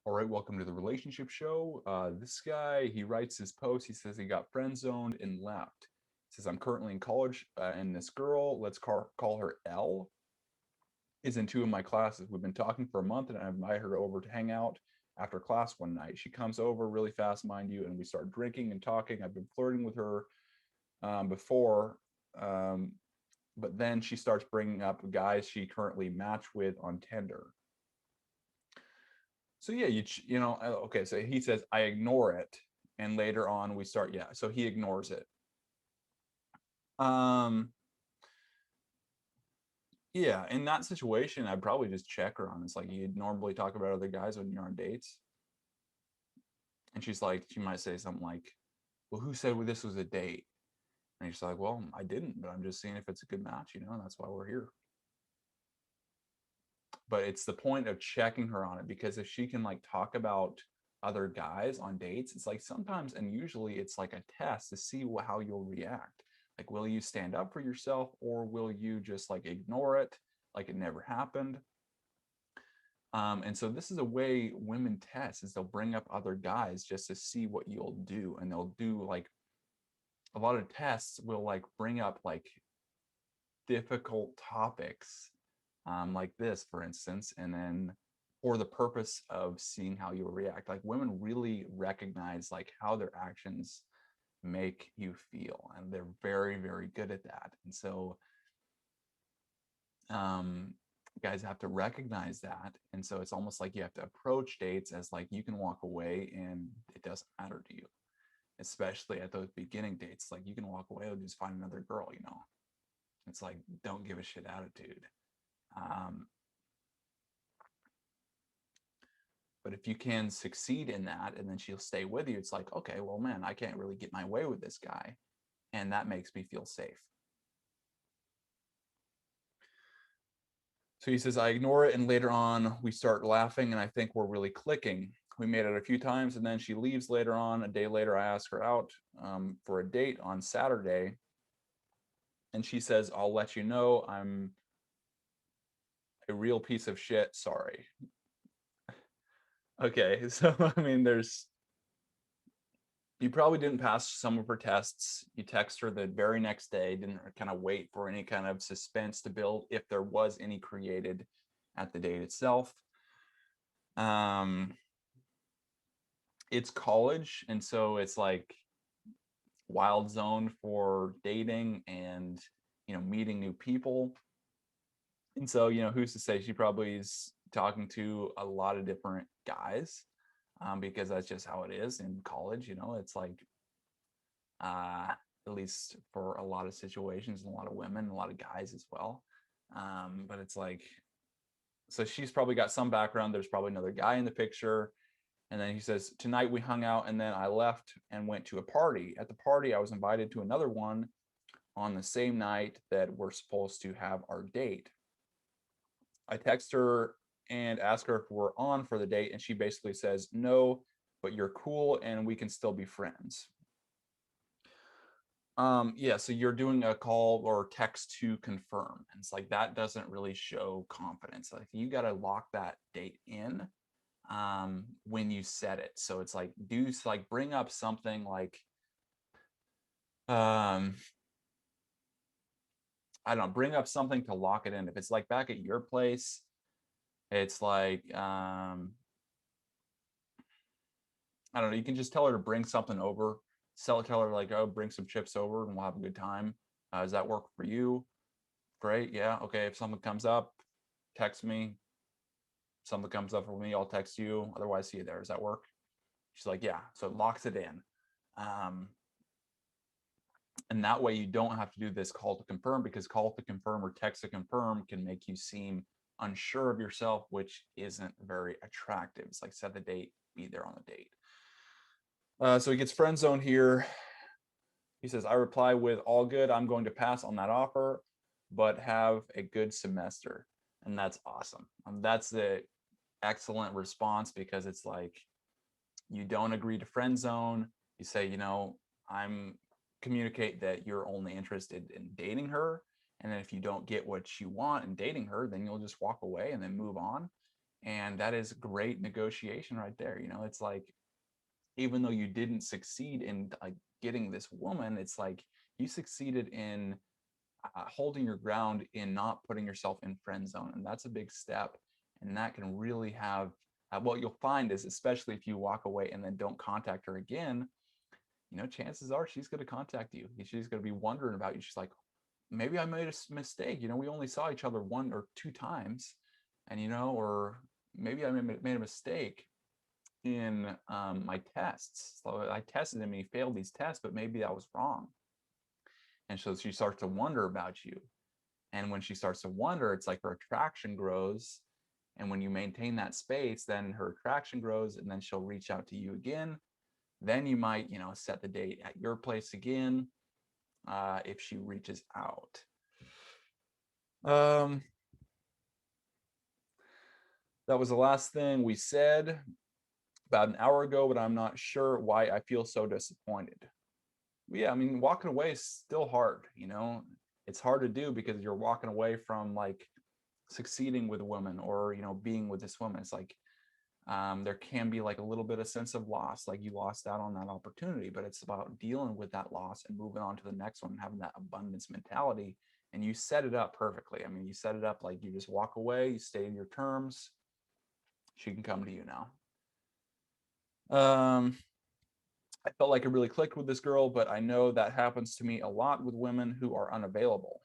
All right, welcome to the relationship show. This guy, he writes his post. He says he got friend zoned and left. He says, I'm currently in college, and this girl, let's call her L, is in two of my classes. We've been talking for a month, and I invite her over to hang out after class one night. She comes over really fast, mind you, and we start drinking and talking. I've been flirting with her before, um, but then she starts bringing up guys she currently match with on Tinder. So yeah, okay. So he says I ignore it, and later on we start. Yeah, so he ignores it. Um, yeah, in that situation, I'd probably just check her on. It's like you'd normally talk about other guys when you're on dates, and she's like, she might say something like, "Well, who said this was a date?" And she's like, "Well, I didn't, but I'm just seeing if it's a good match, and that's why we're here." But it's the point of checking her on it because if she can like talk about other guys on dates, it's like sometimes and usually it's like a test to see how you'll react. Like, will you stand up for yourself or will you just like ignore it like it never happened? And so this is a way women test is they'll bring up other guys just to see what you'll do, and they'll do like a lot of tests will like bring up like difficult topics, like this, for instance, and then for the purpose of seeing how you react. Like women really recognize like how their actions make you feel, and they're very, very good at that. And so, um, guys have to recognize that. And so it's almost like you have to approach dates as like you can walk away and it doesn't matter to you, especially at those beginning dates. Like you can walk away and just find another girl. It's like don't give a shit attitude. Um, but if you can succeed in that and then she'll stay with you, it's like, okay, well, man, I can't really get my way with this guy. And that makes me feel safe. So he says, I ignore it. And later on, we start laughing. And I think we're really clicking. We made it a few times. And then she leaves later on. A day later, I ask her out for a date on Saturday. And she says, I'll let you know I'm a real piece of shit. Sorry. Okay. So, I mean, you probably didn't pass some of her tests. You text her the very next day, didn't kind of wait for any kind of suspense to build if there was any created at the date itself. Um, it's college, and so it's like wild zone for dating and meeting new people. And so who's to say she probably is talking to a lot of different guys, because that's just how it is in college. It's like uh, at least for a lot of situations and a lot of women, a lot of guys as well. But it's like, so she's probably got some background. There's probably another guy in the picture. And then he says, tonight we hung out and then I left and went to a party. At the party, I was invited to another one on the same night that we're supposed to have our date. I text her and ask her if we're on for the date. And she basically says, no, but you're cool and we can still be friends. Yeah, so you're doing a call or text to confirm. And it's like that doesn't really show confidence. Like you got to lock that date in when you set it. So it's like bring up something like um I don't know, bring up something to lock it in. If it's like back at your place, it's like I don't know, you can just tell her to bring something over. Tell her like, oh, bring some chips over and we'll have a good time. Does that work for you? Great. Yeah. Okay. If something comes up, text me. Something comes up for me, I'll text you. Otherwise, see you there. Does that work? She's like, yeah. So it locks it in. Um, and that way you don't have to do this call to confirm, because call to confirm or text to confirm can make you seem unsure of yourself, which isn't very attractive. It's like set the date, be there on the date. So he gets friend zone here. He says, I reply with all good. I'm going to pass on that offer, but have a good semester. And that's awesome. That's the excellent response, because it's like you don't agree to friend zone. You say, I'm communicate that you're only interested in dating her. And then if you don't get what you want in dating her, then you'll just walk away and then move on. And that is great negotiation right there. You know, it's like, even though you didn't succeed in like getting this woman, it's like you succeeded in holding your ground in not putting yourself in friend zone. And that's a big step. And that can really have, what you'll find is, especially if you walk away and then don't contact her again, you know, chances are she's going to contact you. She's going to be wondering about you. She's like, maybe I made a mistake. You know, we only saw each other 1 or 2 times, and, you know, or maybe I made a mistake in my tests. So I tested him and he failed these tests, but maybe that was wrong. And so she starts to wonder about you. And when she starts to wonder, it's like her attraction grows. And when you maintain that space, then her attraction grows, and then she'll reach out to you again. Then you might, you know, set the date at your place again, if she reaches out. That was the last thing we said about an hour ago, but I'm not sure why I feel so disappointed. Yeah, I mean, walking away is still hard, you know. It's hard to do because you're walking away from like succeeding with a woman, or, you know, being with this woman. It's like, there can be like a little bit of sense of loss, like you lost out on that opportunity, but it's about dealing with that loss and moving on to the next one and having that abundance mentality. And you set it up perfectly. I mean, you set it up like you just walk away, you stay in your terms, she can come to you now. I felt like it really clicked with this girl, but I know that happens to me a lot with women who are unavailable.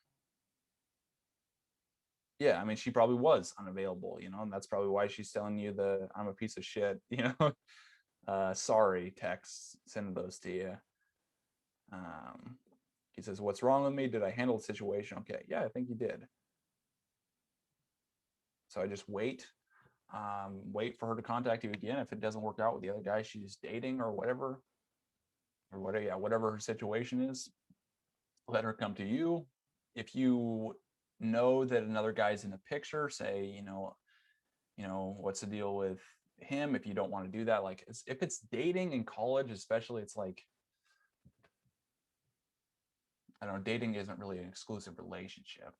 Yeah, I mean, she probably was unavailable, you know, and that's probably why she's telling you the "I'm a piece of shit," you know, sorry texts, sending those to you. Um, he says, "What's wrong with me? Did I handle the situation okay?" Yeah, I think you did. So I just wait, wait for her to contact you again. If it doesn't work out with the other guy she's dating or whatever, yeah, whatever her situation is, let her come to you. If you know that another guy's in the picture, say, what's the deal with him? If you don't want to do that, like, if it's dating in college, especially, it's like, I don't know, dating isn't really an exclusive relationship,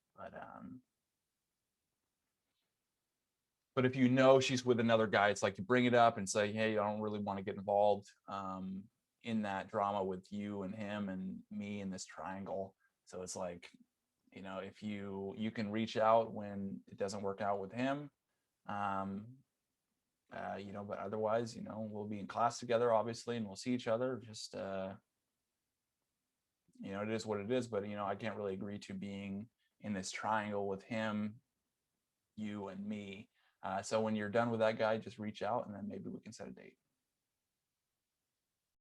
but if you know she's with another guy, it's like, you bring it up and say, hey, I don't really want to get involved in that drama with you and him and me in this triangle. So it's like, if you can reach out when it doesn't work out with him, um, but otherwise, we'll be in class together, obviously, and we'll see each other. Just, it is what it is. But, I can't really agree to being in this triangle with him, you, and me. So when you're done with that guy, just reach out, and then maybe we can set a date.